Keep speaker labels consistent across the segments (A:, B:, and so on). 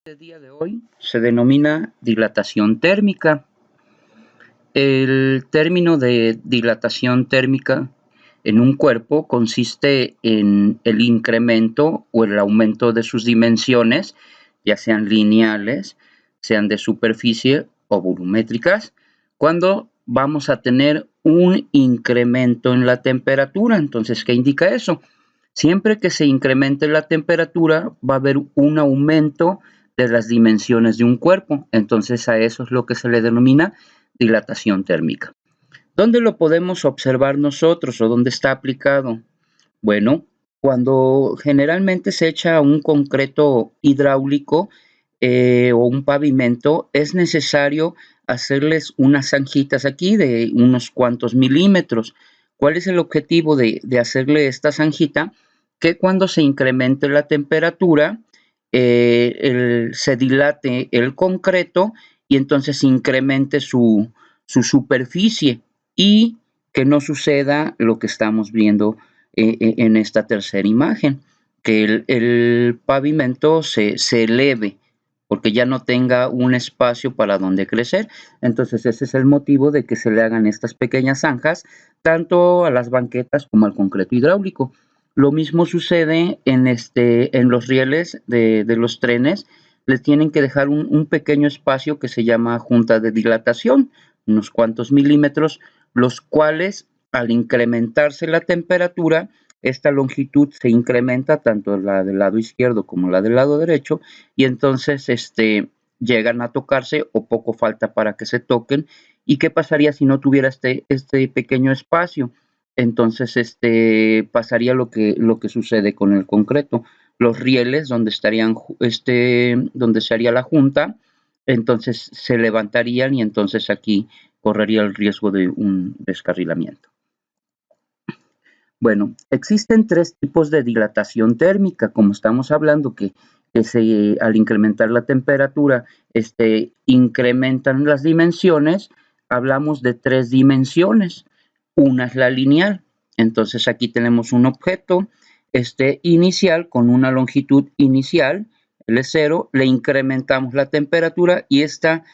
A: El día de hoy se denomina dilatación térmica. El término de dilatación térmica en un cuerpo consiste en el incremento o el aumento de sus dimensiones, ya sean lineales, sean de superficie o volumétricas, cuando vamos a tener un incremento en la temperatura. Entonces, ¿qué indica eso? Siempre que se incremente la temperatura, va a haber un aumento de las dimensiones de un cuerpo. Entonces, a eso es lo que se le denomina dilatación térmica. ¿Dónde lo podemos observar nosotros o dónde está aplicado? Bueno, cuando generalmente se echa un concreto hidráulico o un pavimento, es necesario hacerles unas zanjitas aquí de unos cuantos milímetros. ¿Cuál es el objetivo de hacerle esta zanjita? Que cuando se incremente la temperatura, se dilate el concreto y entonces incremente su superficie y que no suceda lo que estamos viendo en esta tercera imagen, que el pavimento se eleve porque ya no tenga un espacio para donde crecer. Entonces ese es el motivo de que se le hagan estas pequeñas zanjas tanto a las banquetas como al concreto hidráulico. Lo mismo sucede en los rieles de los trenes. Les tienen que dejar un pequeño espacio que se llama junta de dilatación, unos cuantos milímetros, los cuales al incrementarse la temperatura, esta longitud se incrementa tanto la del lado izquierdo como la del lado derecho y entonces llegan a tocarse o poco falta para que se toquen. ¿Y qué pasaría si no tuviera este pequeño espacio? Entonces pasaría lo que sucede con el concreto. Los rieles donde donde se haría la junta, entonces se levantarían y entonces aquí correría el riesgo de un descarrilamiento. Bueno, existen tres tipos de dilatación térmica, como estamos hablando que al incrementar la temperatura incrementan las dimensiones, hablamos de tres dimensiones. Una es la lineal, entonces aquí tenemos un objeto inicial con una longitud inicial, L0, le incrementamos la temperatura y esta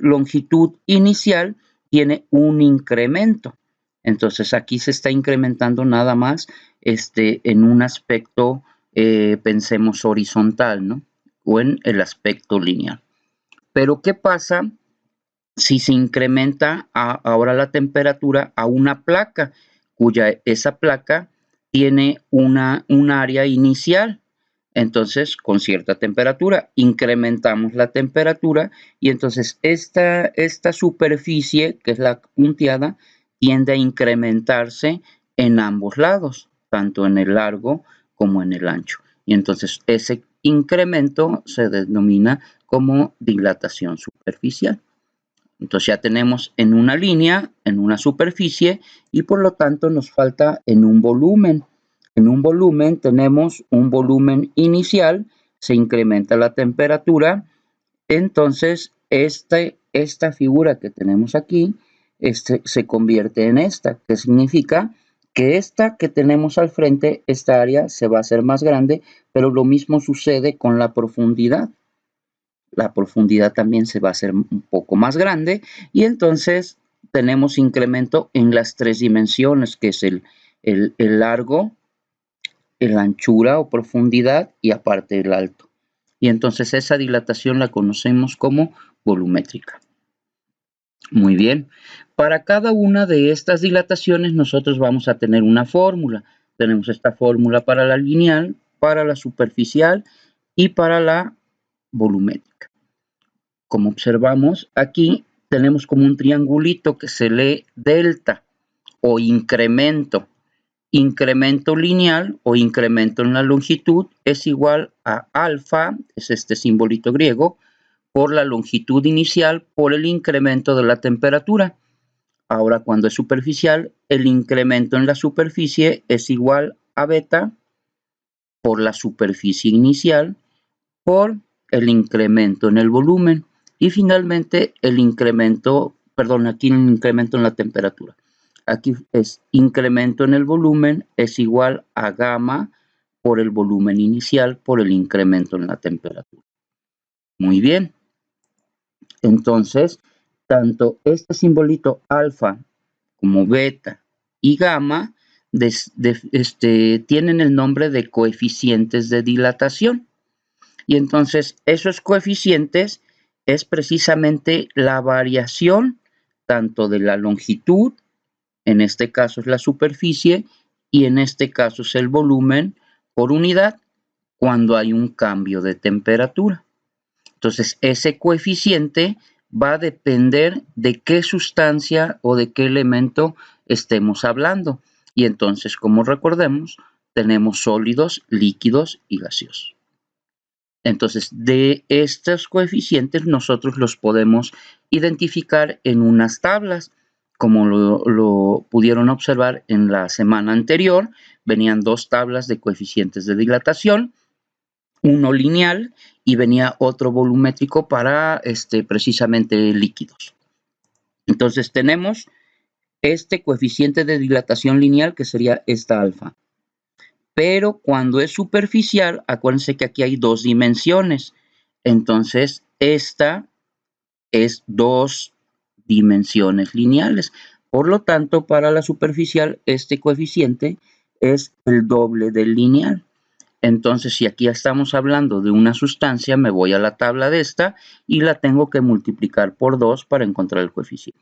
A: longitud inicial tiene un incremento. Entonces aquí se está incrementando nada más en un aspecto, pensemos horizontal, ¿no? O en el aspecto lineal. Pero ¿qué pasa si se incrementa ahora la temperatura a una placa, esa placa tiene un área inicial? Entonces, con cierta temperatura, incrementamos la temperatura y entonces esta superficie, que es la punteada, tiende a incrementarse en ambos lados, tanto en el largo como en el ancho. Y entonces ese incremento se denomina como dilatación superficial. Entonces ya tenemos en una línea, en una superficie y por lo tanto nos falta en un volumen. En un volumen tenemos un volumen inicial, se incrementa la temperatura, entonces esta figura que tenemos aquí se convierte en esta, que significa que esta que tenemos al frente, esta área se va a hacer más grande, pero lo mismo sucede con la profundidad. La profundidad también se va a hacer un poco más grande y entonces tenemos incremento en las tres dimensiones, que es el largo, la anchura o profundidad y aparte el alto. Y entonces esa dilatación la conocemos como volumétrica. Muy bien. Para cada una de estas dilataciones nosotros vamos a tener una fórmula. Tenemos esta fórmula para la lineal, para la superficial y para la volumétrica. Como observamos aquí, tenemos como un triangulito que se lee delta o incremento. Incremento lineal o incremento en la longitud es igual a alfa, es este simbolito griego, por la longitud inicial por el incremento de la temperatura. Ahora, cuando es superficial, el incremento en la superficie es igual a beta por la superficie inicial por el incremento en el volumen y finalmente el incremento, perdón, aquí el incremento en la temperatura. Aquí es incremento en el volumen es igual a gamma por el volumen inicial, por el incremento en la temperatura. Muy bien. Entonces, tanto este simbolito alfa como beta y gamma tienen el nombre de coeficientes de dilatación. Y entonces esos coeficientes es precisamente la variación tanto de la longitud, en este caso es la superficie, y en este caso es el volumen por unidad cuando hay un cambio de temperatura. Entonces, ese coeficiente va a depender de qué sustancia o de qué elemento estemos hablando. Y entonces, como recordemos, tenemos sólidos, líquidos y gaseosos. Entonces, de estos coeficientes nosotros los podemos identificar en unas tablas. Como lo pudieron observar en la semana anterior, venían dos tablas de coeficientes de dilatación, uno lineal y venía otro volumétrico para precisamente líquidos. Entonces tenemos este coeficiente de dilatación lineal que sería esta alfa. Pero cuando es superficial, acuérdense que aquí hay dos dimensiones. Entonces esta es dos dimensiones lineales. Por lo tanto, para la superficial, este coeficiente es el doble del lineal. Entonces, si aquí estamos hablando de una sustancia, me voy a la tabla de esta y la tengo que multiplicar por 2 para encontrar el coeficiente.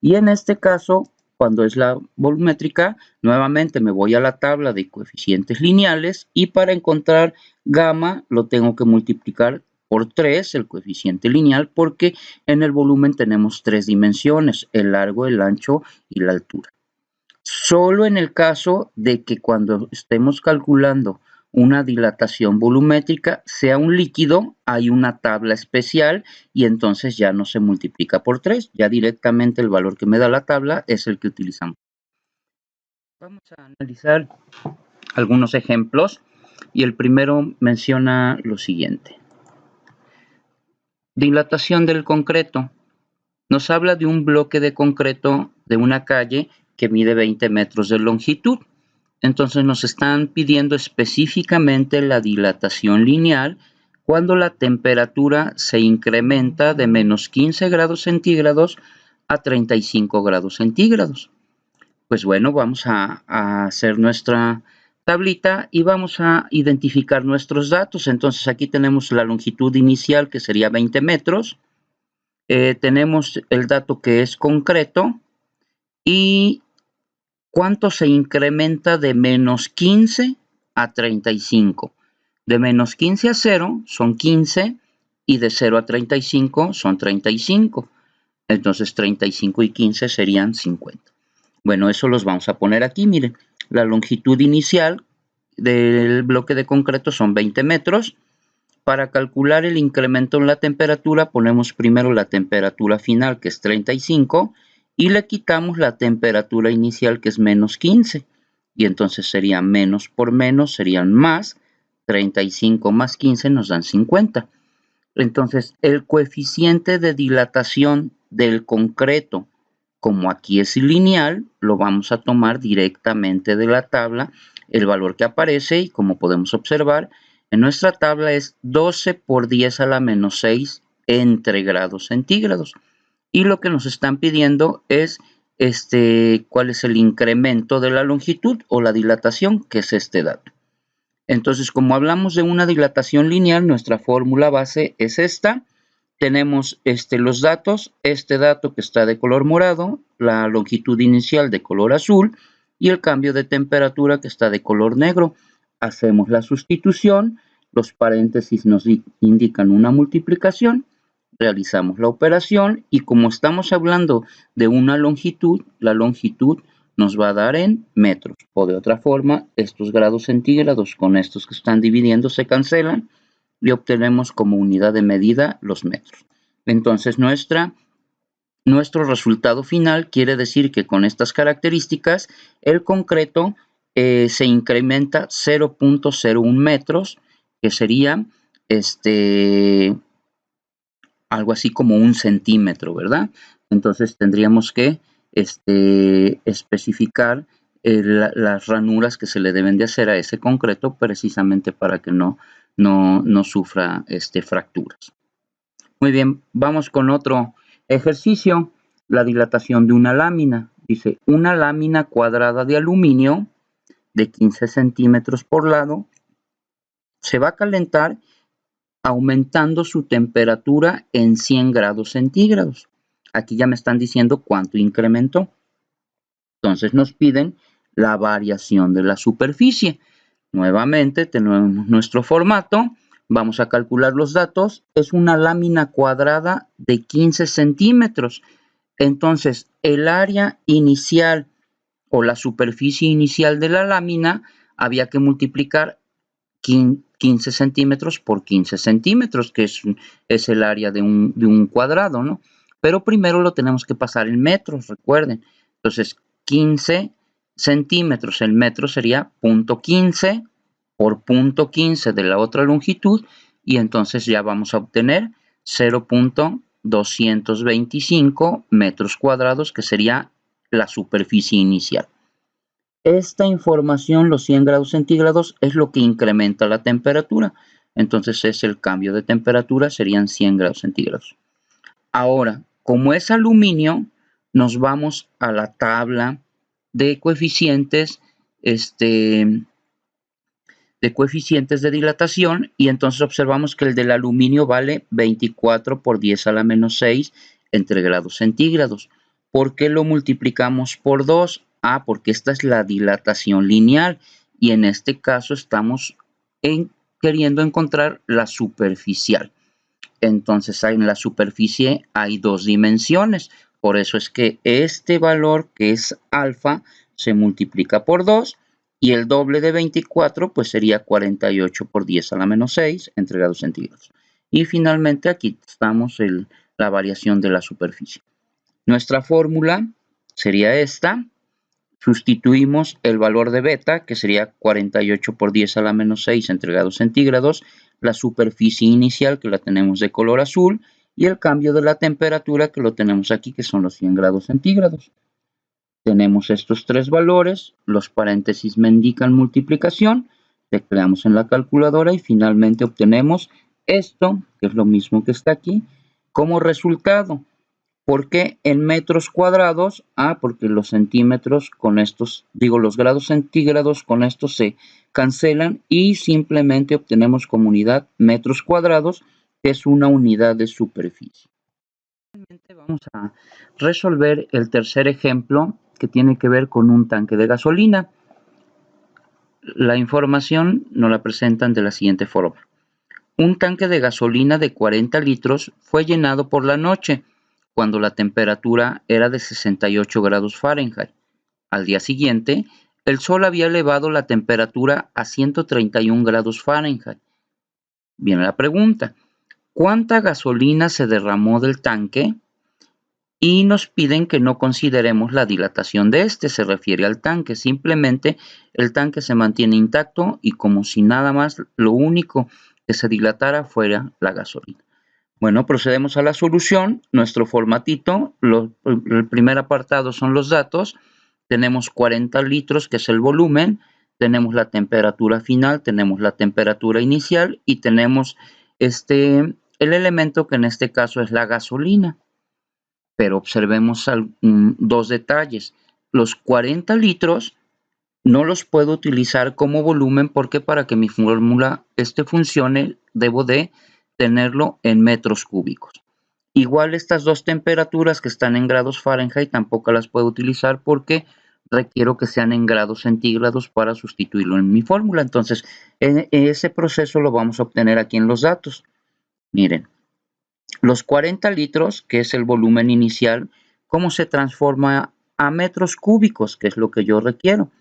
A: Y en este caso, cuando es la volumétrica, nuevamente me voy a la tabla de coeficientes lineales y para encontrar gamma lo tengo que multiplicar por 3, el coeficiente lineal, porque en el volumen tenemos tres dimensiones, el largo, el ancho y la altura. Solo en el caso de que cuando estemos calculando una dilatación volumétrica sea un líquido, hay una tabla especial y entonces ya no se multiplica por 3, ya directamente el valor que me da la tabla es el que utilizamos. Vamos a analizar algunos ejemplos y el primero menciona lo siguiente. Dilatación del concreto. Nos habla de un bloque de concreto de una calle que mide 20 metros de longitud. Entonces nos están pidiendo específicamente la dilatación lineal cuando la temperatura se incrementa de menos 15 grados centígrados a 35 grados centígrados. Pues bueno, vamos a hacer nuestra tablita y vamos a identificar nuestros datos. Entonces aquí tenemos la longitud inicial que sería 20 metros. Tenemos el dato que es concreto y cuánto se incrementa de menos 15 a 35. De menos 15 a 0 son 15 y de 0 a 35 son 35. Entonces 35 y 15 serían 50. Bueno, eso los vamos a poner aquí, miren. La longitud inicial del bloque de concreto son 20 metros. Para calcular el incremento en la temperatura, ponemos primero la temperatura final, que es 35, y le quitamos la temperatura inicial, que es menos 15. Y entonces sería menos por menos, serían más. 35 más 15 nos dan 50. Entonces, el coeficiente de dilatación del concreto, como aquí es lineal, lo vamos a tomar directamente de la tabla, el valor que aparece, y como podemos observar, en nuestra tabla es 12 por 10 a la menos 6 entre grados centígrados. Y lo que nos están pidiendo es cuál es el incremento de la longitud o la dilatación, que es este dato. Entonces, como hablamos de una dilatación lineal, nuestra fórmula base es esta. Tenemos los datos, este dato que está de color morado, la longitud inicial de color azul y el cambio de temperatura que está de color negro. Hacemos la sustitución, los paréntesis nos indican una multiplicación, realizamos la operación y como estamos hablando de una longitud, la longitud nos va a dar en metros. O de otra forma, estos grados centígrados con estos que están dividiendo se cancelan y obtenemos como unidad de medida los metros. Entonces nuestro resultado final quiere decir que con estas características el concreto se incrementa 0.01 metros, que sería algo así como 1 centímetro, ¿verdad? Entonces tendríamos que especificar las ranuras que se le deben de hacer a ese concreto precisamente para que no sufra fracturas. Muy bien, vamos con otro ejercicio, la dilatación de una lámina. Dice, una lámina cuadrada de aluminio de 15 centímetros por lado se va a calentar aumentando su temperatura en 100 grados centígrados. Aquí ya me están diciendo cuánto incrementó. Entonces nos piden la variación de la superficie. Nuevamente tenemos nuestro formato. Vamos a calcular los datos. Es una lámina cuadrada de 15 centímetros. Entonces el área inicial o la superficie inicial de la lámina había que multiplicar 15 centímetros por 15 centímetros, que es el área de un cuadrado, ¿no? Pero primero lo tenemos que pasar en metros, recuerden. Entonces, 15 centímetros, el metro sería 0.15 por 0.15 de la otra longitud, y entonces ya vamos a obtener 0.225 metros cuadrados, que sería la superficie inicial. Esta información, los 100 grados centígrados, es lo que incrementa la temperatura. Entonces es el cambio de temperatura, serían 100 grados centígrados. Ahora, como es aluminio, nos vamos a la tabla de coeficientes, de dilatación, y entonces observamos que el del aluminio vale 24 por 10 a la menos 6 entre grados centígrados. ¿Por qué lo multiplicamos por 2? Porque esta es la dilatación lineal y en este caso estamos queriendo encontrar la superficial. Entonces en la superficie hay dos dimensiones, por eso es que este valor, que es alfa, se multiplica por 2 y el doble de 24 pues sería 48 por 10 a la menos 6 entre grados centígrados. Y finalmente aquí estamos la variación de la superficie. Nuestra fórmula sería esta. Sustituimos el valor de beta, que sería 48 por 10 a la menos 6 entre grados centígrados, la superficie inicial, que la tenemos de color azul, y el cambio de la temperatura, que lo tenemos aquí, que son los 100 grados centígrados. Tenemos estos tres valores, los paréntesis me indican multiplicación, tecleamos en la calculadora y finalmente obtenemos esto, que es lo mismo que está aquí, como resultado. ¿Por qué en metros cuadrados? Porque los centímetros con estos, los grados centígrados con estos se cancelan y simplemente obtenemos como unidad metros cuadrados, que es una unidad de superficie. Vamos a resolver el tercer ejemplo, que tiene que ver con un tanque de gasolina. La información nos la presentan de la siguiente forma. Un tanque de gasolina de 40 litros fue llenado por la noche, cuando la temperatura era de 68 grados Fahrenheit. Al día siguiente, el sol había elevado la temperatura a 131 grados Fahrenheit. Viene la pregunta, ¿cuánta gasolina se derramó del tanque? Y nos piden que no consideremos la dilatación de este, se refiere al tanque, simplemente el tanque se mantiene intacto y como si nada más, lo único que se dilatara fuera la gasolina. Bueno, procedemos a la solución. Nuestro formatito, el primer apartado son los datos. Tenemos 40 litros, que es el volumen. Tenemos la temperatura final, tenemos la temperatura inicial y tenemos el elemento que en este caso es la gasolina. Pero observemos dos detalles. Los 40 litros no los puedo utilizar como volumen porque para que mi fórmula funcione debo de tenerlo en metros cúbicos. Igual estas dos temperaturas que están en grados Fahrenheit tampoco las puedo utilizar porque requiero que sean en grados centígrados para sustituirlo en mi fórmula. Entonces, ese proceso lo vamos a obtener aquí en los datos. Miren, los 40 litros, que es el volumen inicial, ¿cómo se transforma a metros cúbicos? Que es lo que yo requiero.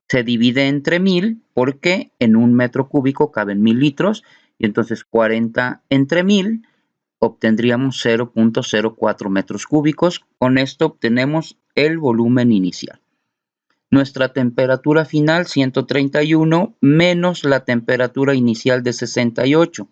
A: Se divide entre 1000 porque en un metro cúbico caben 1000 litros y entonces 40 entre 1000 obtendríamos 0.04 metros cúbicos. Con esto obtenemos el volumen inicial. Nuestra temperatura final 131 menos la temperatura inicial de 68.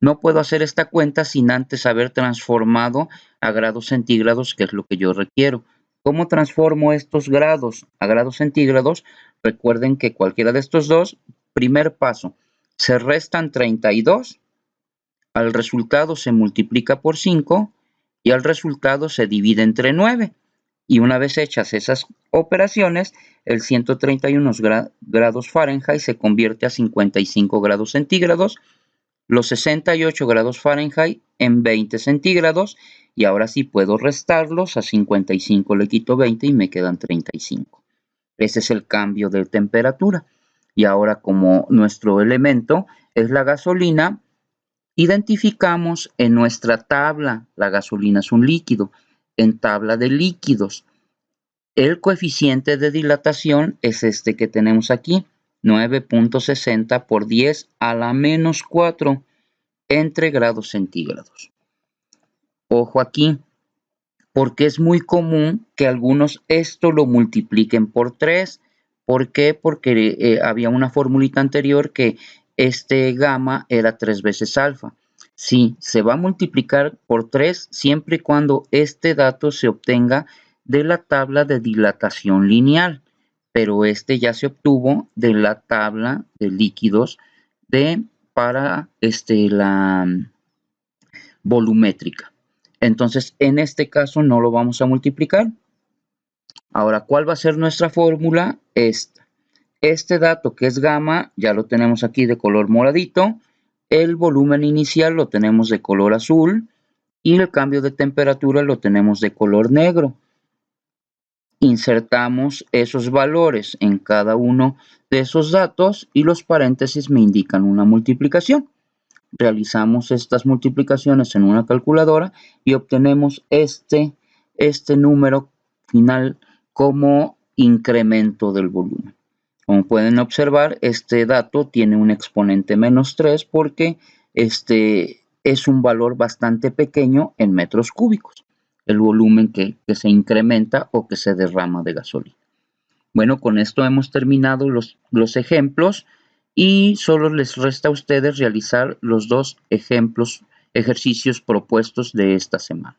A: No puedo hacer esta cuenta sin antes haber transformado a grados centígrados, que es lo que yo requiero. ¿Cómo transformo estos grados a grados centígrados? Recuerden que cualquiera de estos dos, primer paso, se restan 32, al resultado se multiplica por 5 y al resultado se divide entre 9. Y una vez hechas esas operaciones, el 131 grados Fahrenheit se convierte a 55 grados centígrados, los 68 grados Fahrenheit en 20 centígrados, y ahora sí puedo restarlos, a 55 le quito 20 y me quedan 35. Ese es el cambio de temperatura. Y ahora, como nuestro elemento es la gasolina, identificamos en nuestra tabla, la gasolina es un líquido, en tabla de líquidos, el coeficiente de dilatación es este que tenemos aquí, 9.60 por 10 a la menos 4 entre grados centígrados. Ojo aquí, porque es muy común que algunos esto lo multipliquen por 3. ¿Por qué? Porque había una formulita anterior que este gamma era 3 veces alfa. Sí, se va a multiplicar por 3 siempre y cuando este dato se obtenga de la tabla de dilatación lineal, pero este ya se obtuvo de la tabla de líquidos para la volumétrica. Entonces, en este caso no lo vamos a multiplicar. Ahora, ¿cuál va a ser nuestra fórmula? Esta. Este dato que es gamma, ya lo tenemos aquí de color moradito. El volumen inicial lo tenemos de color azul. Y el cambio de temperatura lo tenemos de color negro. Insertamos esos valores en cada uno de esos datos y los paréntesis me indican una multiplicación. Realizamos estas multiplicaciones en una calculadora y obtenemos este número final como incremento del volumen. Como pueden observar, este dato tiene un exponente menos 3 porque este es un valor bastante pequeño en metros cúbicos, el volumen que se incrementa o que se derrama de gasolina. Bueno, con esto hemos terminado los ejemplos y solo les resta a ustedes realizar los dos ejercicios propuestos de esta semana.